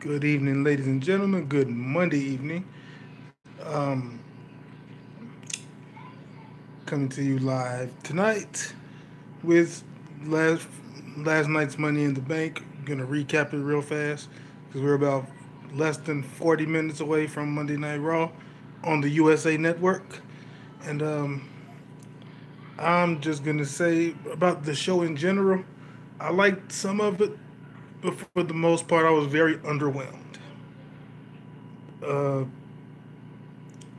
Good evening, ladies and gentlemen. Good Monday evening. Um, Coming to you live tonight with last last night's Money in the Bank. Gonna recap it real fast because we're about less than 40 minutes away from Monday Night Raw on the USA Network, and I'm just gonna say about the show in general. I liked some of it, but for the most part, I was very underwhelmed. Uh,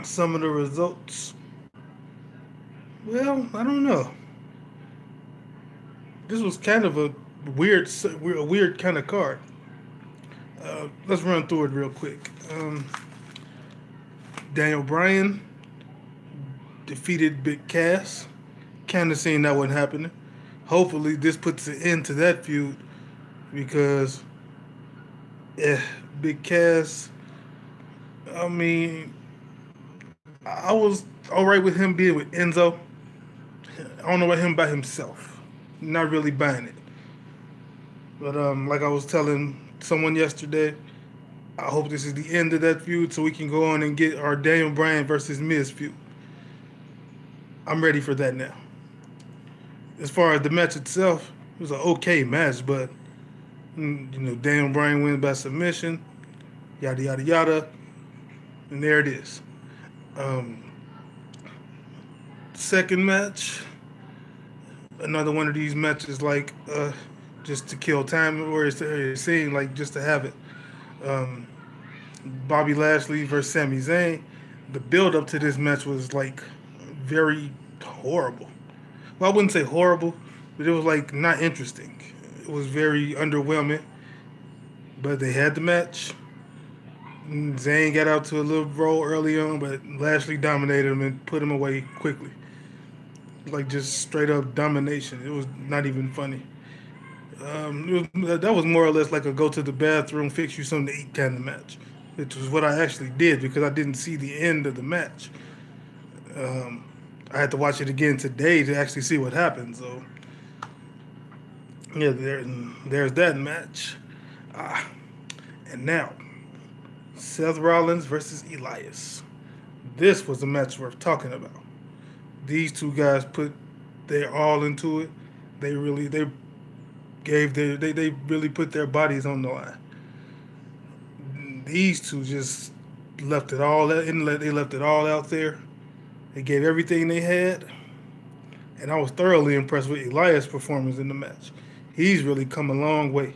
some of the results, well, I don't know. This was kind of a weird kind of card. Let's run through it real quick. Daniel Bryan defeated Big Cass. Kind of seeing that wasn't happening. Hopefully, this puts an end to that feud because, yeah, Big Cass. I mean, I was all right with him being with Enzo. I don't know about him by himself. Not really buying it. But like I was telling someone yesterday, I hope this is the end of that feud so we can go on and get our Daniel Bryan versus Miz feud. I'm ready for that now. As far as the match itself, it was an okay match, but Daniel Bryan wins by submission, yada yada yada, and there it is. Um, Second match, another one of these matches like just to kill time, or it seemed like just to have it. Um, Bobby Lashley versus Sami Zayn. The build up to this match was like very horrible. Well, I wouldn't say horrible, but it was like not interesting. It was very underwhelming. But they had the match. Zayn got out to a little roll early on, but Lashley dominated him and put him away quickly. Like just straight up domination. It was not even funny. That was more or less like a go to the bathroom, fix you something to eat kind of match, which was what I actually did because I didn't see the end of the match. Um, I had to watch it again today to actually see what happened. So yeah, there's that match. Ah, and now Seth Rollins versus Elias. This was a match worth talking about. These two guys put their all into it. They they really put their bodies on the line. These two just left it all they left it all out there. They gave everything they had, and I was thoroughly impressed with Elias' performance in the match. He's really come a long way.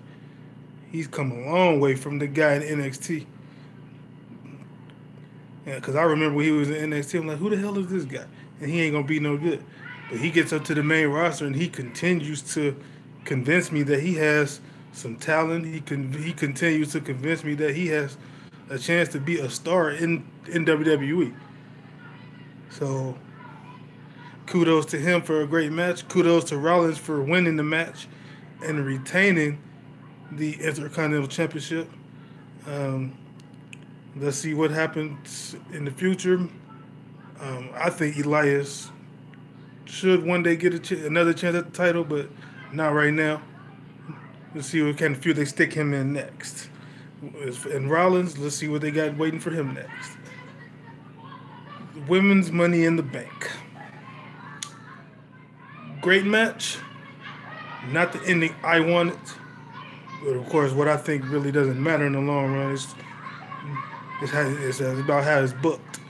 He's come a long way from the guy in NXT. Yeah, because I remember when he was in NXT, I'm like, who the hell is this guy? And he ain't gonna be no good. But he gets up to the main roster and he continues to convince me that he has some talent. He continues to convince me that he has a chance to be a star in WWE. So kudos to him for a great match. Kudos to Rollins for winning the match and retaining the Intercontinental Championship. Um, let's see what happens in the future. I think Elias should one day get another chance at the title, but not right now. Let's see what kind of feud they stick him in next. And Rollins, let's see what they got waiting for him next. Women's Money in the Bank. Great match. Not the ending I wanted. But of course, what I think really doesn't matter in the long run. It's about how it's booked.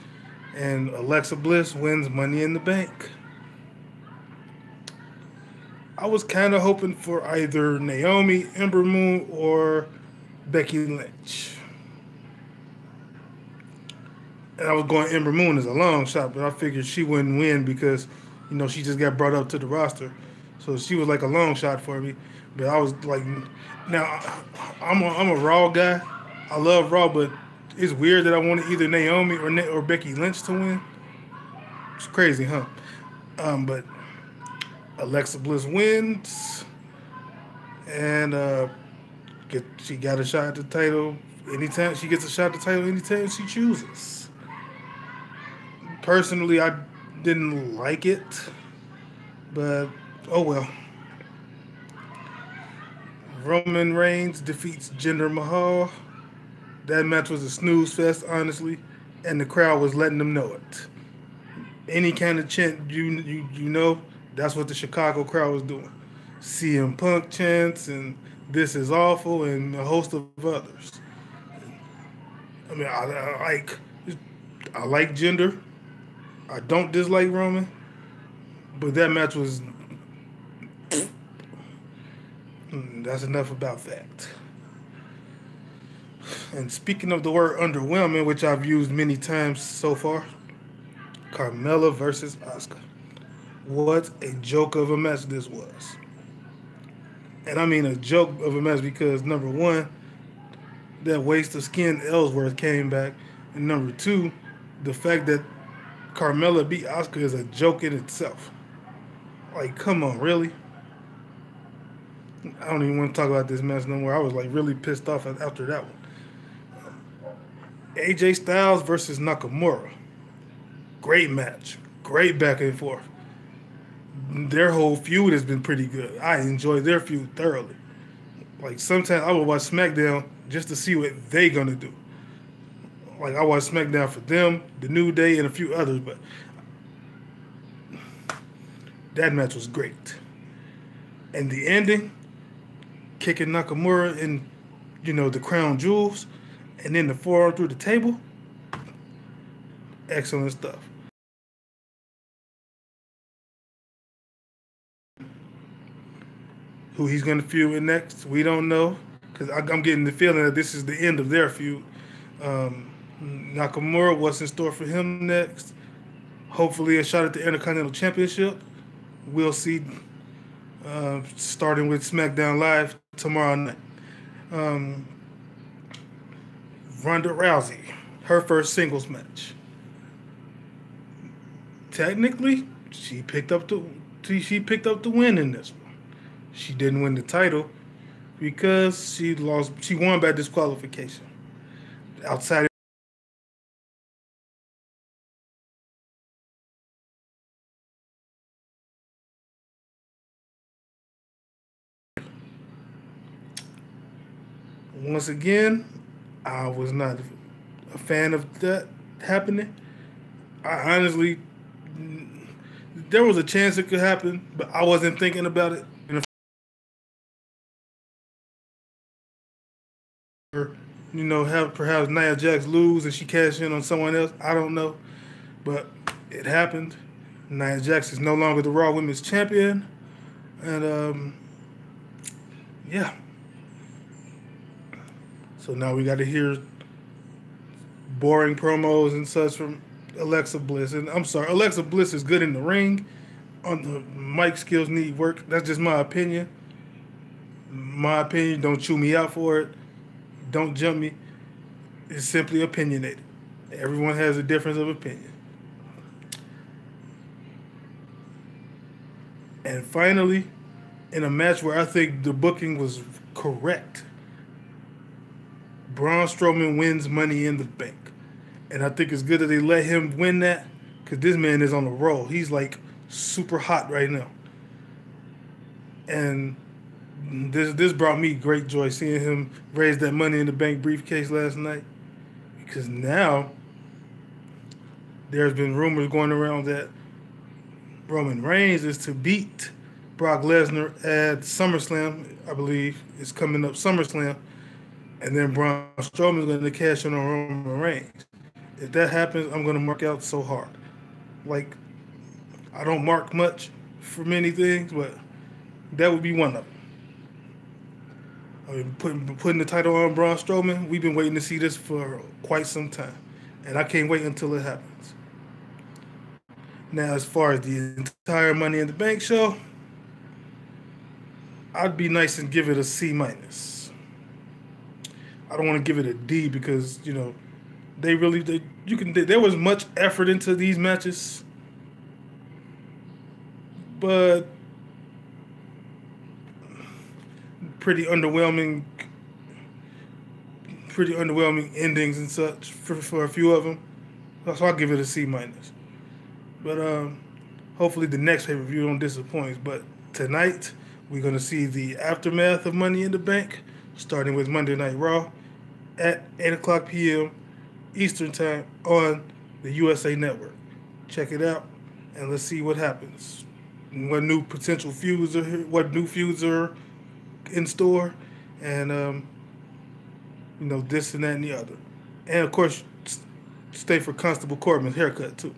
And Alexa Bliss wins Money in the Bank. I was kind of hoping for either Naomi, Ember Moon, or Becky Lynch. And I was going Ember Moon as a long shot, but I figured she wouldn't win because, she just got brought up to the roster. So she was like a long shot for me. But I was like, now I'm a Raw guy. I love Raw, but it's weird that I wanted either Naomi or Becky Lynch to win. It's crazy, huh? But Alexa Bliss wins, and she got a shot at the title anytime she gets a shot at the title anytime she chooses. Personally, I didn't like it, but oh well. Roman Reigns defeats Jinder Mahal. That match was a snooze fest, honestly, and the crowd was letting them know it. Any kind of chant you know, that's what the Chicago crowd was doing. CM Punk chants and this is awful and a host of others. I mean, I like Jinder. I don't dislike Roman, but that match was. That's enough about that. And speaking of the word underwhelming, which I've used many times so far, Carmella versus Asuka. What a joke of a match this was. And I mean a joke of a match because number one, that waste of skin Ellsworth came back, and number two, the fact that Carmella beat Asuka is a joke in itself. Like, come on, really? I don't even want to talk about this match no more. I was like really pissed off after that one. AJ Styles versus Nakamura. Great match. Great back and forth. Their whole feud has been pretty good. I enjoy their feud thoroughly. Like sometimes I would watch SmackDown just to see what they gonna do. Like I watch SmackDown for them, the New Day, and a few others, but that match was great. And the ending, kicking Nakamura in, the crown jewels, and then the forearm through the table. Excellent stuff. Who he's going to feud with next, we don't know. Because I'm getting the feeling that this is the end of their feud. Nakamura, what's in store for him next? Hopefully a shot at the Intercontinental Championship. We'll see starting with SmackDown Live tomorrow night. Ronda Rousey, her first singles match. Technically, she picked up the win in this one. She didn't win the title because she lost. She won by disqualification. Outside. Once again, I was not a fan of that happening. I honestly, there was a chance it could happen, but I wasn't thinking about it. Have perhaps Nia Jax lose and she cash in on someone else. I don't know, but it happened. Nia Jax is no longer the Raw Women's Champion, and yeah. So now we got to hear boring promos and such from Alexa Bliss. And I'm sorry, Alexa Bliss is good in the ring. On the mic skills need work. That's just my opinion. Don't chew me out for it. Don't jump me. It's simply opinionated. Everyone has a difference of opinion. And finally, in a match where I think the booking was correct, Braun Strowman wins Money in the Bank. And I think it's good that they let him win that because this man is on a roll. He's like super hot right now. And this brought me great joy seeing him raise that Money in the Bank briefcase last night. Because now there's been rumors going around that Roman Reigns is to beat Brock Lesnar at SummerSlam, I believe. It's coming up SummerSlam. And then Braun Strowman is going to cash in on Roman Reigns. If that happens, I'm going to mark out so hard. Like, I don't mark much for many things, but that would be one of them. I mean, putting the title on Braun Strowman, we've been waiting to see this for quite some time. And I can't wait until it happens. Now, as far as the entire Money in the Bank show, I'd be nice and give it a C-. I don't want to give it a D because, there was much effort into these matches. But pretty underwhelming endings and such for a few of them. So I'll give it a C-. But hopefully the next pay-per-view don't disappoint. But tonight we're going to see the aftermath of Money in the Bank, starting with Monday Night Raw. at 8 o'clock p.m. Eastern Time on the USA Network. Check it out, and let's see what happens. What new potential feuds are here, what new feuds are in store, and this and that and the other. And of course, stay for Constable Corbin's haircut too.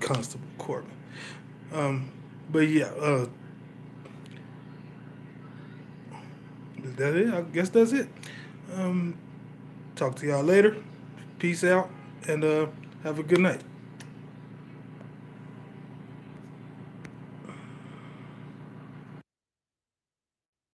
Constable Corbin. But yeah, is that it? I guess that's it. Talk to y'all later. Peace out, and have a good night.